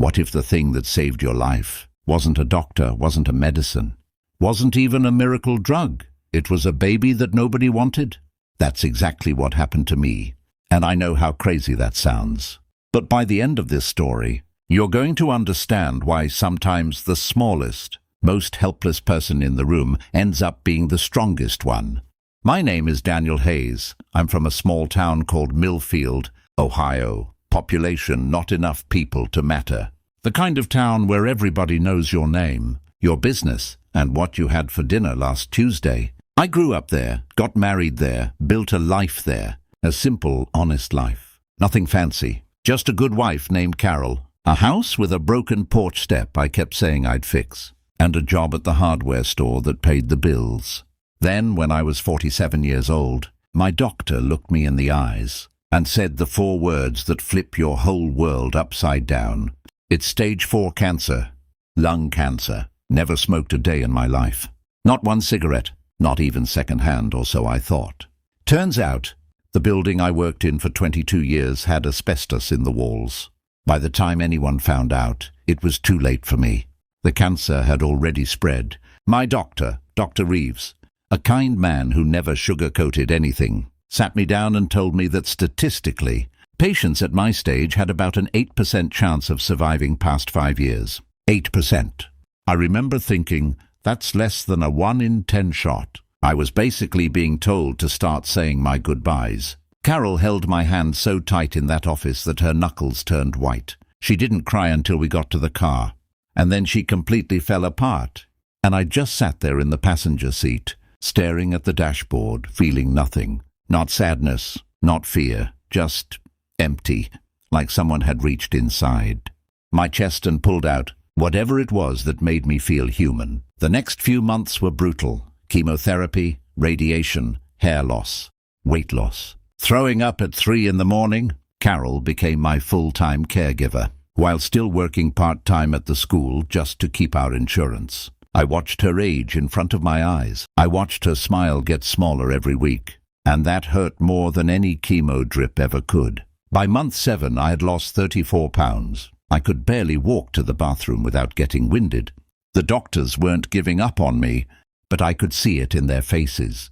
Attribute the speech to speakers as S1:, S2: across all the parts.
S1: What if the thing that saved your life wasn't a doctor, wasn't a medicine, wasn't even a miracle drug? It was a baby that nobody wanted? That's exactly what happened to me, and I know how crazy that sounds. But by the end of this story, you're going to understand why sometimes the smallest, most helpless person in the room ends up being the strongest one. My name is Daniel Hayes. I'm from a small town called Millfield, Ohio. Population, not enough people to matter. The kind of town where everybody knows your name, your business, and what you had for dinner last Tuesday. I grew up there, got married there, built a life there. A simple, honest life. Nothing fancy. Just a good wife named Carol. A house with a broken porch step I kept saying I'd fix. And a job at the hardware store that paid the bills. Then, when I was 47 years old, my doctor looked me in the eyes and said the 4 words that flip your whole world upside down. It's stage 4 cancer. Lung cancer. Never smoked a day in my life. Not one cigarette. Not even second-hand, or so I thought. Turns out, the building I worked in for 22 years had asbestos in the walls. By the time anyone found out, it was too late for me. The cancer had already spread. My doctor, Dr. Reeves, a kind man who never sugar-coated anything, sat me down and told me that statistically, patients at my stage had about an 8% chance of surviving past 5 years. 8%. I remember thinking, that's less than a 1 in 10 shot. I was basically being told to start saying my goodbyes. Carol held my hand so tight in that office that her knuckles turned white. She didn't cry until we got to the car. And then she completely fell apart. And I just sat there in the passenger seat, staring at the dashboard, feeling nothing. Not sadness, not fear, just empty, like someone had reached inside my chest and pulled out whatever it was that made me feel human. The next few months were brutal. Chemotherapy, radiation, hair loss, weight loss. Throwing up at 3 in the morning, Carol became my full-time caregiver, while still working part-time at the school just to keep our insurance. I watched her age in front of my eyes. I watched her smile get smaller every week, and that hurt more than any chemo drip ever could. By month 7, I had lost 34 pounds. I could barely walk to the bathroom without getting winded. The doctors weren't giving up on me, but I could see it in their faces.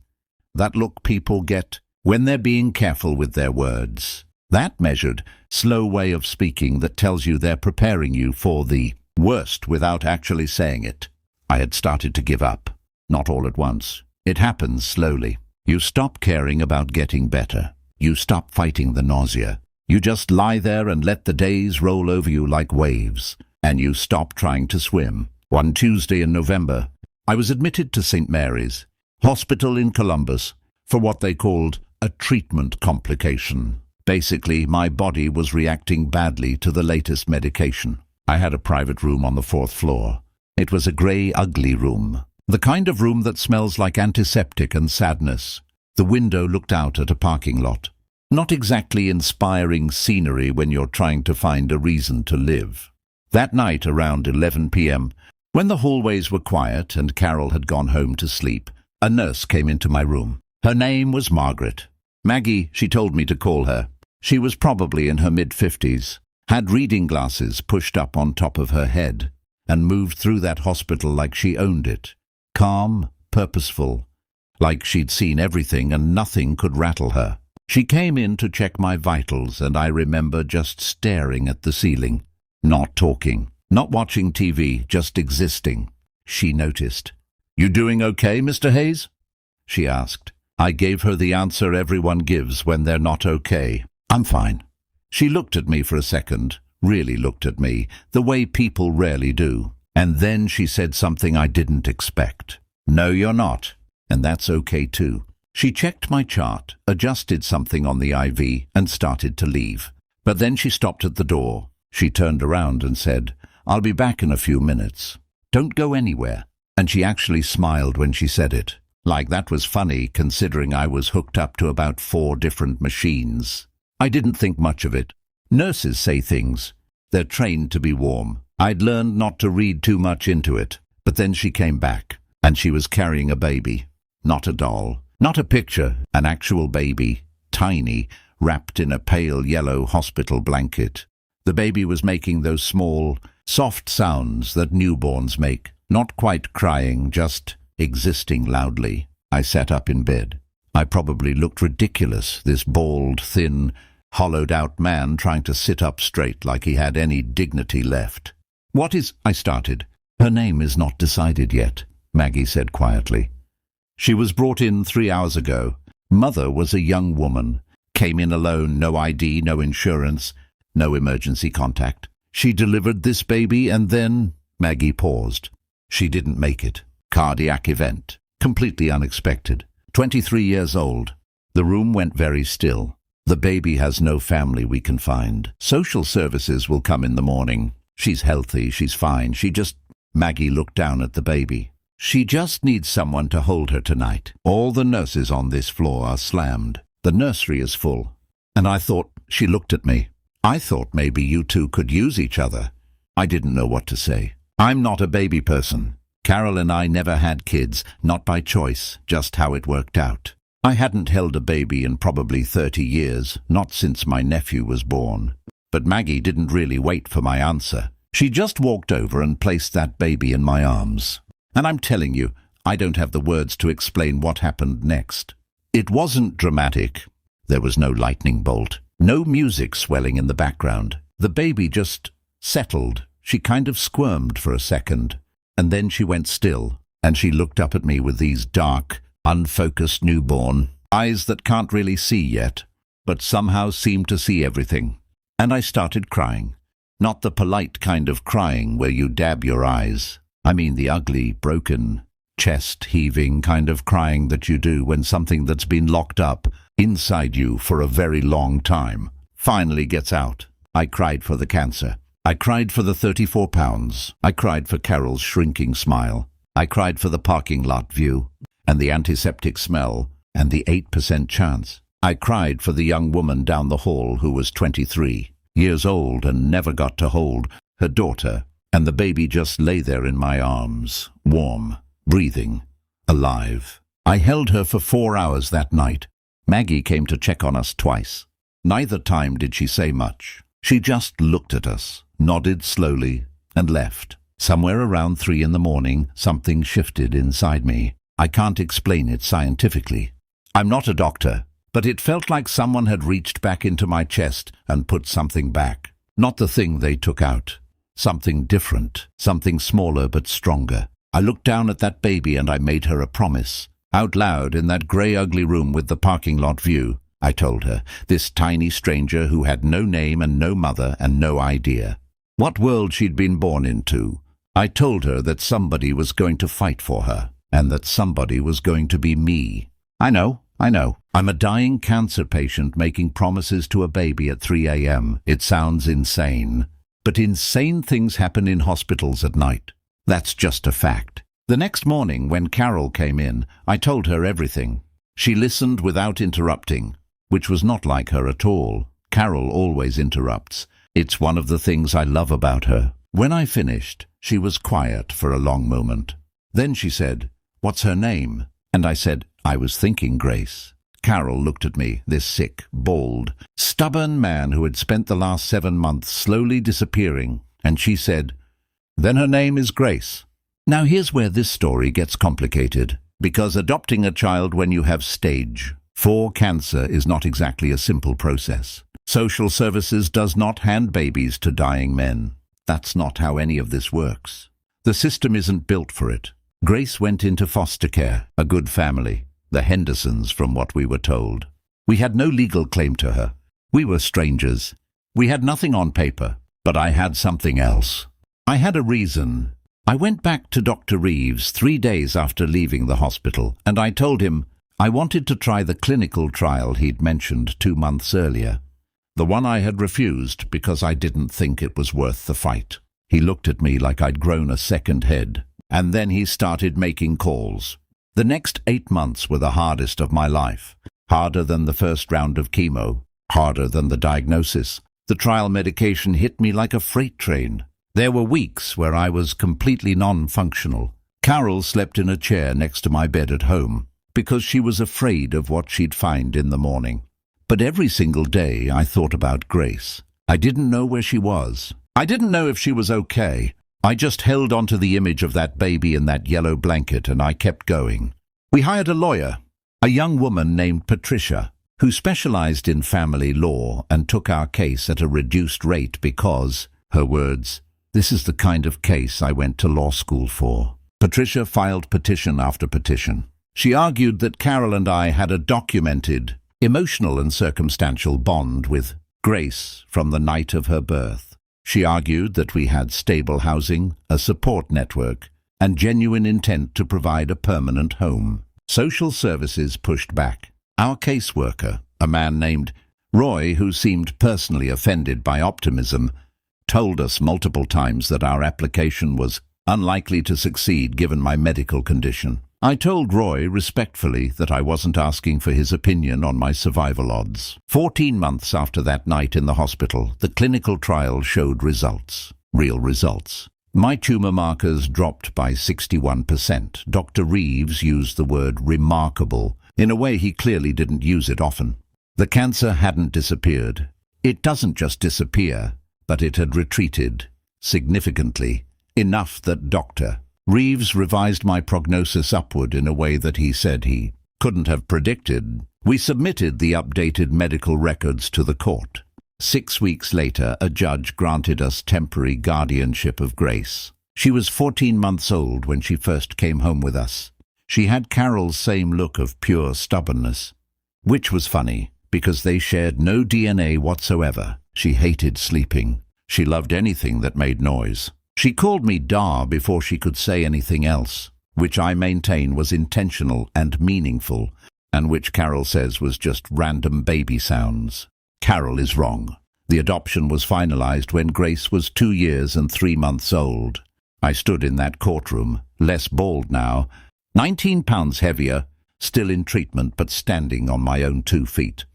S1: That look people get when they're being careful with their words. That measured, slow way of speaking that tells you they're preparing you for the worst without actually saying it. I had started to give up. Not all at once. It happens slowly. You stop caring about getting better. You stop fighting the nausea. You just lie there and let the days roll over you like waves. And you stop trying to swim. One Tuesday in November, I was admitted to St. Mary's Hospital in Columbus for what they called a treatment complication. Basically, my body was reacting badly to the latest medication. I had a private room on the 4th floor. It was a grey, ugly room. The kind of room that smells like antiseptic and sadness. The window looked out at a parking lot. Not exactly inspiring scenery when you're trying to find a reason to live. That night around 11 p.m., when the hallways were quiet and Carol had gone home to sleep, a nurse came into my room. Her name was Margaret. Maggie, she told me to call her. She was probably in her mid-50s, had reading glasses pushed up on top of her head, and moved through that hospital like she owned it. Calm, purposeful, like she'd seen everything and nothing could rattle her. She came in to check my vitals, and I remember just staring at the ceiling, not talking. Not watching TV, just existing. She noticed. "You doing okay, Mr. Hayes?" she asked. I gave her the answer everyone gives when they're not okay. "I'm fine." She looked at me for a second, really looked at me, the way people rarely do. And then she said something I didn't expect. "No, you're not. And that's okay too." She checked my chart, adjusted something on the IV, and started to leave. But then she stopped at the door. She turned around and said, "I'll be back in a few minutes. Don't go anywhere." And she actually smiled when she said it. Like that was funny, considering I was hooked up to about 4 different machines. I didn't think much of it. Nurses say things. They're trained to be warm. I'd learned not to read too much into it. But then she came back, and she was carrying a baby. Not a doll. Not a picture. An actual baby. Tiny, wrapped in a pale yellow hospital blanket. The baby was making those small, soft sounds that newborns make, not quite crying, just existing loudly. I sat up in bed. I probably looked ridiculous, this bald, thin, hollowed-out man trying to sit up straight like he had any dignity left. "What is—" I started. "Her name is not decided yet," Maggie said quietly. "She was brought in 3 hours ago. Mother was a young woman. Came in alone, no ID, no insurance, no emergency contact. She delivered this baby and then—" Maggie paused. "She didn't make it. Cardiac event. Completely unexpected. 23 years old." The room went very still. "The baby has no family we can find. Social services will come in the morning. She's healthy, she's fine. She just—" Maggie looked down at the baby. "She just needs someone to hold her tonight. All the nurses on this floor are slammed. The nursery is full." And I thought, she looked at me. "I thought maybe you two could use each other." I didn't know what to say. I'm not a baby person. Carol and I never had kids, not by choice, just how it worked out. I hadn't held a baby in probably 30 years, not since my nephew was born. But Maggie didn't really wait for my answer. She just walked over and placed that baby in my arms. And I'm telling you, I don't have the words to explain what happened next. It wasn't dramatic. There was no lightning bolt, no music swelling in the background. The baby just settled. She kind of squirmed for a second. And then she went still, and she looked up at me with these dark, unfocused newborn eyes that can't really see yet, but somehow seem to see everything. And I started crying. Not the polite kind of crying where you dab your eyes. I mean the ugly, broken, chest-heaving kind of crying that you do when something that's been locked up inside you for a very long time finally gets out. I cried for the cancer. I cried for the 34 pounds. I cried for Carol's shrinking smile. I cried for the parking lot view and the antiseptic smell and the 8% chance. I cried for the young woman down the hall who was 23 years old and never got to hold her daughter, and the baby just lay there in my arms, warm, breathing, alive. I held her for 4 hours that night. Maggie came to check on us twice. Neither time did she say much. She just looked at us, nodded slowly, and left. Somewhere around 3 in the morning, something shifted inside me. I can't explain it scientifically. I'm not a doctor, but it felt like someone had reached back into my chest and put something back. Not the thing they took out. Something different, something smaller but stronger. I looked down at that baby and I made her a promise. Out loud in that grey ugly room with the parking lot view, I told her, this tiny stranger who had no name and no mother and no idea what world she'd been born into. I told her that somebody was going to fight for her, and that somebody was going to be me. I know. I'm a dying cancer patient making promises to a baby at 3 a.m. It sounds insane. But insane things happen in hospitals at night. That's just a fact. The next morning, when Carol came in, I told her everything. She listened without interrupting, which was not like her at all. Carol always interrupts. It's one of the things I love about her. When I finished, she was quiet for a long moment. Then she said, "What's her name?" And I said, "I was thinking Grace." Carol looked at me, this sick, bald, stubborn man who had spent the last 7 months slowly disappearing, and she said, "Then her name is Grace." Now here's where this story gets complicated, because adopting a child when you have stage 4 cancer is not exactly a simple process. Social services does not hand babies to dying men. That's not how any of this works. The system isn't built for it. Grace went into foster care, a good family, the Hendersons from what we were told. We had no legal claim to her. We were strangers. We had nothing on paper, but I had something else. I had a reason. I went back to Dr. Reeves 3 days after leaving the hospital, and I told him I wanted to try the clinical trial he'd mentioned 2 months earlier. The one I had refused because I didn't think it was worth the fight. He looked at me like I'd grown a second head, and then he started making calls. The next 8 months were the hardest of my life. Harder than the first round of chemo. Harder than the diagnosis. The trial medication hit me like a freight train. There were weeks where I was completely non-functional. Carol slept in a chair next to my bed at home because she was afraid of what she'd find in the morning. But every single day I thought about Grace. I didn't know where she was. I didn't know if she was okay. I just held onto the image of that baby in that yellow blanket and I kept going. We hired a lawyer, a young woman named Patricia, who specialized in family law and took our case at a reduced rate because, her words, "This is the kind of case I went to law school for." Patricia filed petition after petition. She argued that Carol and I had a documented, emotional and circumstantial bond with Grace from the night of her birth. She argued that we had stable housing, a support network, and genuine intent to provide a permanent home. Social services pushed back. Our caseworker, a man named Roy, who seemed personally offended by optimism, told us multiple times that our application was unlikely to succeed given my medical condition. I told Roy respectfully that I wasn't asking for his opinion on my survival odds. 14 months after that night in the hospital, the clinical trial showed results. Real results. My tumor markers dropped by 61%. Dr. Reeves used the word remarkable in a way he clearly didn't use it often. The cancer hadn't disappeared. It doesn't just disappear, but it had retreated significantly, enough that Dr. Reeves revised my prognosis upward in a way that he said he couldn't have predicted. We submitted the updated medical records to the court. 6 weeks later, a judge granted us temporary guardianship of Grace. She was 14 months old when she first came home with us. She had Carol's same look of pure stubbornness, which was funny because they shared no DNA whatsoever. She hated sleeping. She loved anything that made noise. She called me Da before she could say anything else, which I maintain was intentional and meaningful, and which Carol says was just random baby sounds. Carol is wrong. The adoption was finalized when Grace was 2 years and 3 months old. I stood in that courtroom, less bald now, 19 pounds heavier, still in treatment but standing on my own 2 feet.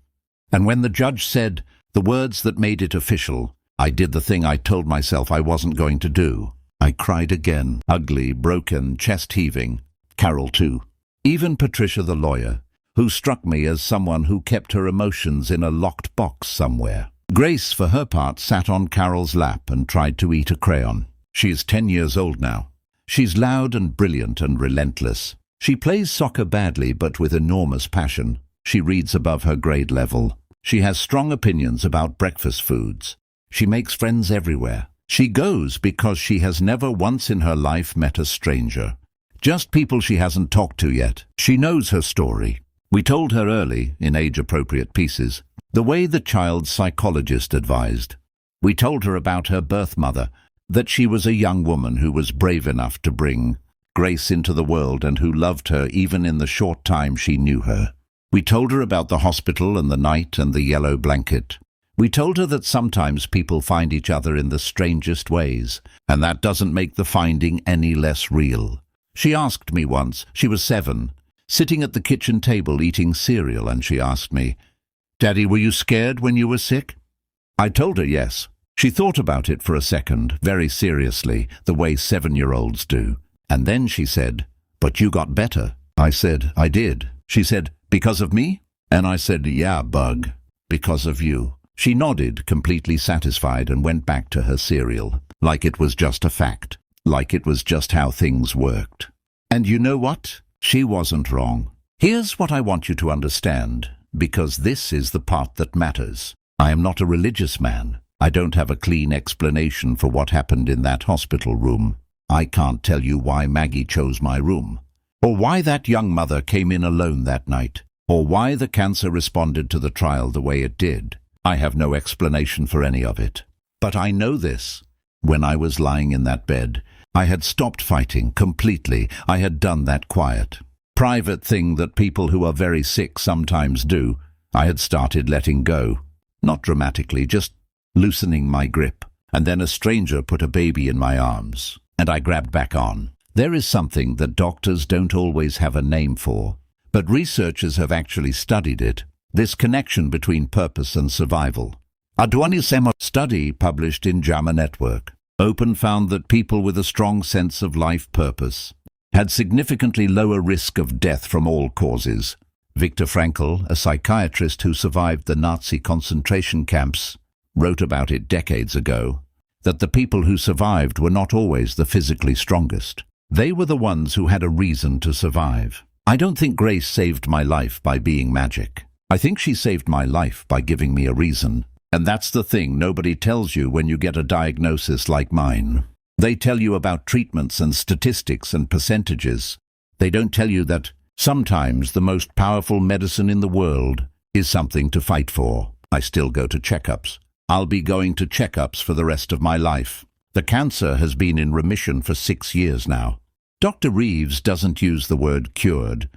S1: And when the judge said the words that made it official, I did the thing I told myself I wasn't going to do. I cried again, ugly, broken, chest-heaving. Carol too. Even Patricia the lawyer, who struck me as someone who kept her emotions in a locked box somewhere. Grace, for her part, sat on Carol's lap and tried to eat a crayon. She is 10 years old now. She's loud and brilliant and relentless. She plays soccer badly but with enormous passion. She reads above her grade level. She has strong opinions about breakfast foods. She makes friends everywhere. She goes because she has never once in her life met a stranger. Just people she hasn't talked to yet. She knows her story. We told her early, in age-appropriate pieces, the way the child's psychologist advised. We told her about her birth mother, that she was a young woman who was brave enough to bring Grace into the world and who loved her even in the short time she knew her. We told her about the hospital and the night and the yellow blanket. We told her that sometimes people find each other in the strangest ways, and that doesn't make the finding any less real. She asked me once, she was 7, sitting at the kitchen table eating cereal, and she asked me, "Daddy, were you scared when you were sick?" I told her yes. She thought about it for a second, very seriously, the way 7-year-olds do. And then she said, "But you got better." I said, "I did." She said, "Because of me?" And I said, "Yeah, Bug, because of you." She nodded, completely satisfied, and went back to her cereal, like it was just a fact, like it was just how things worked. And you know what? She wasn't wrong. Here's what I want you to understand, because this is the part that matters. I am not a religious man. I don't have a clean explanation for what happened in that hospital room. I can't tell you why Maggie chose my room, or why that young mother came in alone that night, or why the cancer responded to the trial the way it did. I have no explanation for any of it. But I know this. When I was lying in that bed, I had stopped fighting completely. I had done that quiet, private thing that people who are very sick sometimes do. I had started letting go. Not dramatically, just loosening my grip. And then a stranger put a baby in my arms, and I grabbed back on. There is something that doctors don't always have a name for, but researchers have actually studied it. This connection between purpose and survival. A 20-sema study published in JAMA Network. Open found that people with a strong sense of life purpose had significantly lower risk of death from all causes. Viktor Frankl, a psychiatrist who survived the Nazi concentration camps, wrote about it decades ago, that the people who survived were not always the physically strongest. They were the ones who had a reason to survive. I don't think Grace saved my life by being magic. I think she saved my life by giving me a reason. And that's the thing nobody tells you when you get a diagnosis like mine. They tell you about treatments and statistics and percentages. They don't tell you that sometimes the most powerful medicine in the world is something to fight for. I still go to checkups. I'll be going to checkups for the rest of my life. The cancer has been in remission for 6 years now. Dr. Reeves doesn't use the word cured.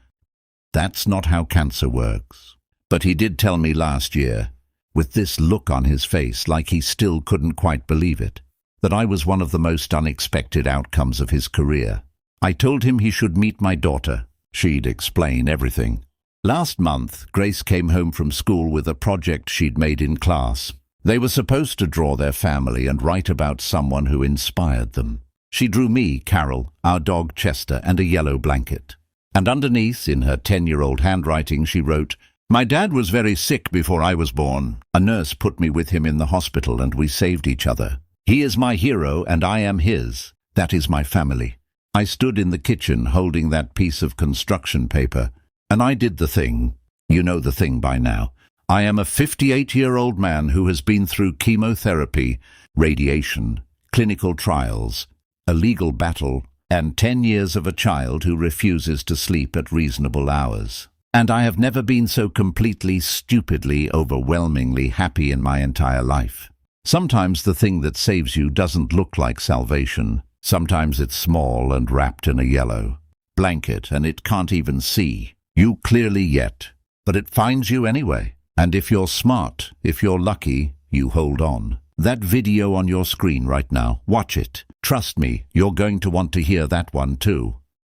S1: That's not how cancer works. But he did tell me last year, with this look on his face like he still couldn't quite believe it, that I was one of the most unexpected outcomes of his career. I told him he should meet my daughter. She'd explain everything. Last month, Grace came home from school with a project she'd made in class. They were supposed to draw their family and write about someone who inspired them. She drew me, Carol, our dog Chester, and a yellow blanket. And underneath, in her 10-year-old handwriting, she wrote, "My dad was very sick before I was born. A nurse put me with him in the hospital and we saved each other. He is my hero and I am his. That is my family." I stood in the kitchen holding that piece of construction paper, and I did the thing. You know the thing by now. I am a 58-year-old man who has been through chemotherapy, radiation, clinical trials, a legal battle, and 10 years of a child who refuses to sleep at reasonable hours. And I have never been so completely, stupidly, overwhelmingly happy in my entire life. Sometimes the thing that saves you doesn't look like salvation. Sometimes it's small and wrapped in a yellow blanket and it can't even see you clearly yet, but it finds you anyway. And if you're smart, if you're lucky, you hold on. That video on your screen right now, watch it. Trust me, you're going to want to hear that one too.